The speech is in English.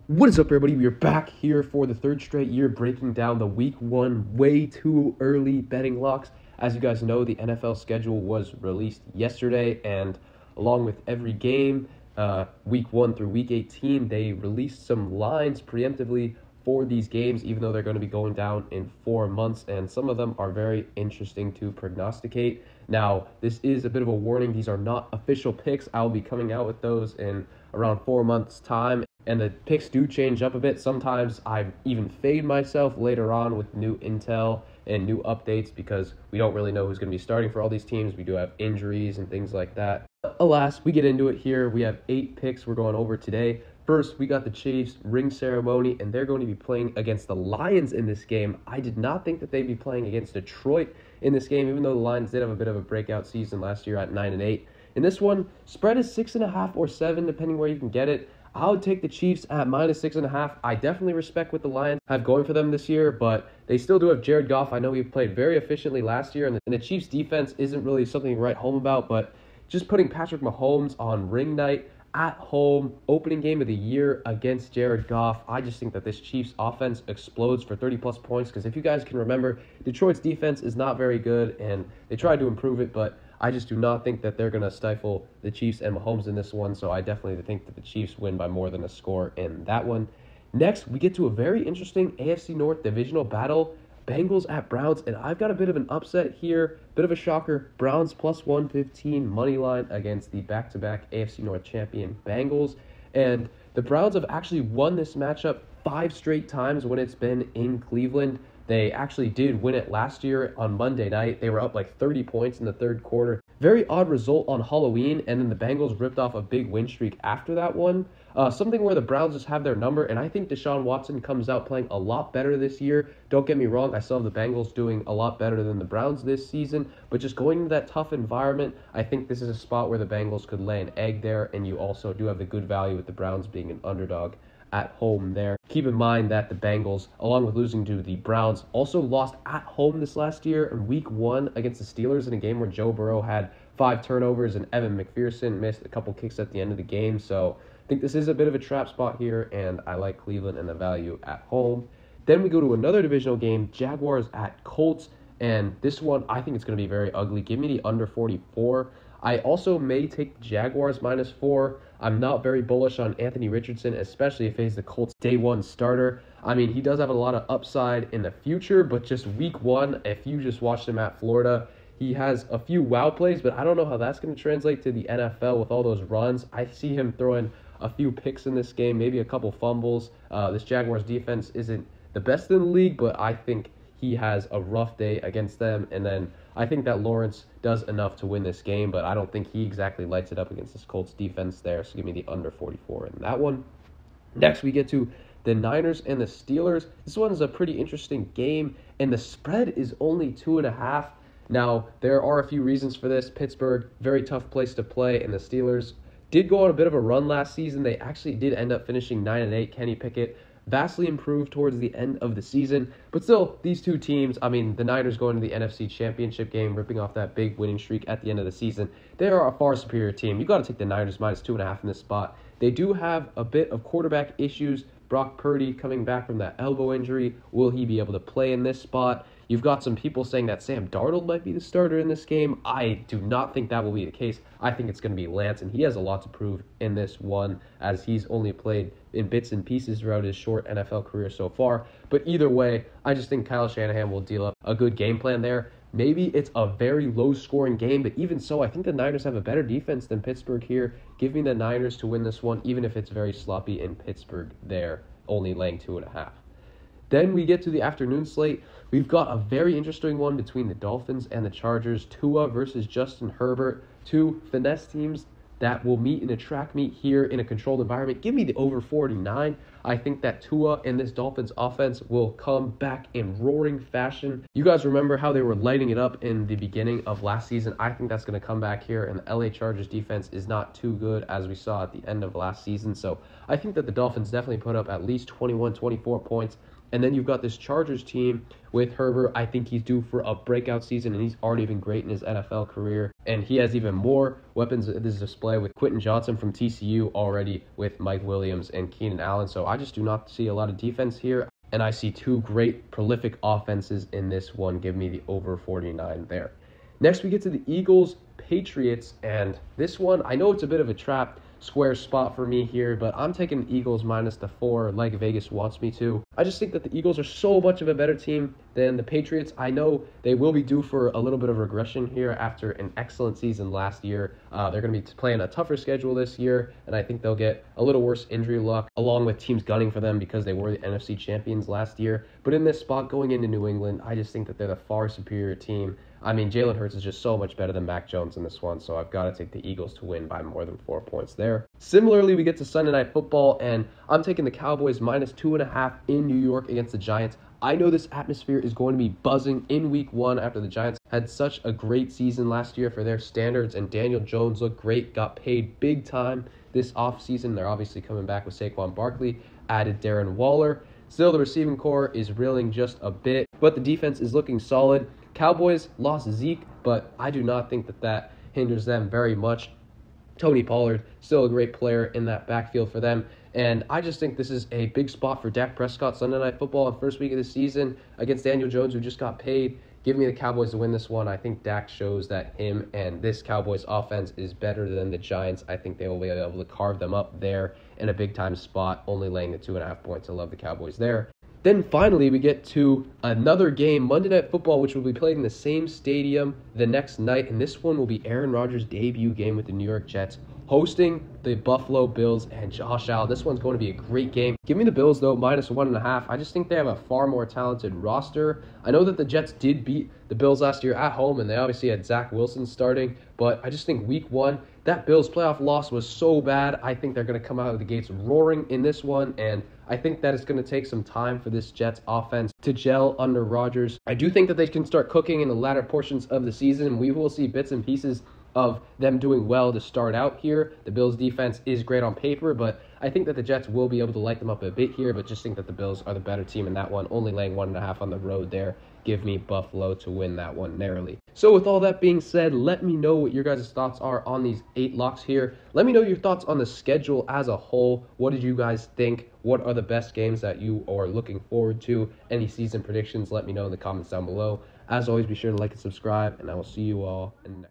What is up, everybody? We are back here for the third straight year breaking down the week one way too early betting locks. As you guys know, the NFL schedule was released yesterday, and along with every game, week 1 through week 18, they released some lines preemptively for these games, even though they're going to be going down in 4 months, and some of them are very interesting to prognosticate. Now, this is a bit of a warning. These are not official picks. I'll be coming out with those in around 4 months' time. And the picks do change up a bit. Sometimes I even fade myself later on with new intel and new updates because we don't really know who's going to be starting for all these teams. We do have injuries and things like that. But alas, we get into it here. We have 8 picks we're going over today. First, we got the Chiefs ring ceremony, and they're going to be playing against the Lions in this game. I did not think that they'd be playing against Detroit in this game, even though the Lions did have a bit of a breakout season last year at 9-8. In this one, spread is 6.5 or 7, depending where you can get it. I would take the Chiefs at -6.5. I definitely respect what the Lions have going for them this year, but they still do have Jared Goff. I know he played very efficiently last year, and the Chiefs' defense isn't really something to write home about, but just putting Patrick Mahomes on ring night at home, opening game of the year against Jared Goff, I just think that this Chiefs offense explodes for 30-plus points, because if you guys can remember, Detroit's defense is not very good, and they tried to improve it, but I just do not think that they're going to stifle the Chiefs and Mahomes in this one, so I definitely think that the Chiefs win by more than a score in that one. Next, we get to a very interesting AFC North divisional battle, Bengals at Browns, and I've got a bit of an upset here, bit of a shocker. Browns plus 115 money line against the back-to-back AFC North champion Bengals, and the Browns have actually won this matchup 5 straight times when it's been in Cleveland. They actually did win it last year on Monday night. They were up like 30 points in the third quarter. Very odd result on Halloween, and then the Bengals ripped off a big win streak after that one. Something where the Browns just have their number, and I think Deshaun Watson comes out playing a lot better this year. Don't get me wrong, I still have the Bengals doing a lot better than the Browns this season, but just going into that tough environment, I think this is a spot where the Bengals could lay an egg there, and you also do have the good value with the Browns being an underdog at home there. Keep in mind that the Bengals, along with losing to the Browns, also lost at home this last year in week 1 against the Steelers in a game where Joe Burrow had 5 turnovers and Evan McPherson missed a couple kicks at the end of the game. So I think this is a bit of a trap spot here, and I like Cleveland and the value at home. Then we go to another divisional game, Jaguars at Colts, and this one I think it's going to be very ugly. Give me the under 44. I also may take the Jaguars -4. I'm not very bullish on Anthony Richardson, especially if he's the Colts' day 1 starter. I mean, he does have a lot of upside in the future, but just week 1, if you just watched him at Florida, he has a few wow plays, but I don't know how that's going to translate to the NFL with all those runs. I see him throwing a few picks in this game, maybe a couple fumbles. This Jaguars defense isn't the best in the league, but I think he has a rough day against them, and then I think that Lawrence does enough to win this game, but I don't think he exactly lights it up against this Colts defense there, so give me the under 44 in that one. Next, we get to the Niners and the Steelers. This one is a pretty interesting game, and the spread is only 2.5. Now, there are a few reasons for this. Pittsburgh, very tough place to play, and the Steelers did go on a bit of a run last season. They actually did end up finishing 9-8. Kenny Pickett vastly improved towards the end of the season. But still, these two teams, I mean, the Niners going to the NFC Championship game, ripping off that big winning streak at the end of the season. They are a far superior team. You got to take the Niners -2.5 in this spot. They do have a bit of quarterback issues. Brock Purdy coming back from that elbow injury. Will he be able to play in this spot? You've got some people saying that Sam Darnold might be the starter in this game. I do not think that will be the case. I think it's going to be Lance, and he has a lot to prove in this one, as he's only played in bits and pieces throughout his short NFL career so far. But either way, I just think Kyle Shanahan will deal up a good game plan there. Maybe it's a very low-scoring game, but even so, I think the Niners have a better defense than Pittsburgh here. Give me the Niners to win this one, even if it's very sloppy in Pittsburgh there, only laying 2.5. Then we get to the afternoon slate. We've got a very interesting one between the Dolphins and the Chargers. Tua versus Justin Herbert. 2 finesse teams that will meet in a track meet here in a controlled environment. Give me the over 49. I think that Tua and this Dolphins offense will come back in roaring fashion. You guys remember how they were lighting it up in the beginning of last season? I think that's going to come back here, and the LA Chargers defense is not too good as we saw at the end of last season. So I think that the Dolphins definitely put up at least 21, 24 points And then you've got this Chargers team with Herbert. I think he's due for a breakout season, and he's already been great in his NFL career. And he has even more weapons at his display with Quentin Johnson from TCU already, with Mike Williams and Keenan Allen. So I just do not see a lot of defense here. And I see two great prolific offenses in this one. Give me the over 49 there. Next, we get to the Eagles-Patriots, and this one, I know it's a bit of a trap square spot for me here, but I'm taking the Eagles minus the 4 like Vegas wants me to. I just think that the Eagles are so much of a better team than the Patriots. I know they will be due for a little bit of regression here after an excellent season last year. They're going to be playing a tougher schedule this year, and I think they'll get a little worse injury luck, along with teams gunning for them because they were the NFC champions last year. But in this spot going into New England, I just think that they're the far superior team. I mean, Jalen Hurts is just so much better than Mac Jones in this one, so I've got to take the Eagles to win by more than 4 points there. Similarly, we get to Sunday Night Football, and I'm taking the Cowboys minus 2.5 in New York against the Giants. I know this atmosphere is going to be buzzing in week 1 after the Giants had such a great season last year for their standards, and Daniel Jones looked great, got paid big time this offseason. They're obviously coming back with Saquon Barkley, added Darren Waller. Still, the receiving core is reeling just a bit, but the defense is looking solid. Cowboys lost Zeke, but I do not think that that hinders them very much. Tony Pollard, still a great player in that backfield for them. And I just think this is a big spot for Dak Prescott Sunday Night Football in first week of the season against Daniel Jones, who just got paid. Give me the Cowboys to win this one. I think Dak shows that him and this Cowboys offense is better than the Giants. I think they will be able to carve them up there in a big-time spot, only laying the 2.5 points. I love the Cowboys there. Then finally, we get to another game, Monday Night Football, which will be played in the same stadium the next night. And this one will be Aaron Rodgers' debut game with the New York Jets, hosting the Buffalo Bills and Josh Allen. This one's going to be a great game. Give me the Bills, though, minus 1.5. I just think they have a far more talented roster. I know that the Jets did beat the Bills last year at home, and they obviously had Zach Wilson starting. But I just think week 1, that Bills playoff loss was so bad. I think they're going to come out of the gates roaring in this one, and I think that it's going to take some time for this Jets offense to gel under Rodgers. I do think that they can start cooking in the latter portions of the season. We will see bits and pieces of them doing well to start out here. The Bills defense is great on paper, but I think that the Jets will be able to light them up a bit here, but just think that the Bills are the better team in that one, only laying 1.5 on the road there. Give me Buffalo to win that one narrowly. So with all that being said, let me know what your guys' thoughts are on these 8 locks here. Let me know your thoughts on the schedule as a whole. What did you guys think? What are the best games that you are looking forward to? Any season predictions? Let me know in the comments down below. As always, be sure to like and subscribe, and I will see you all in the next.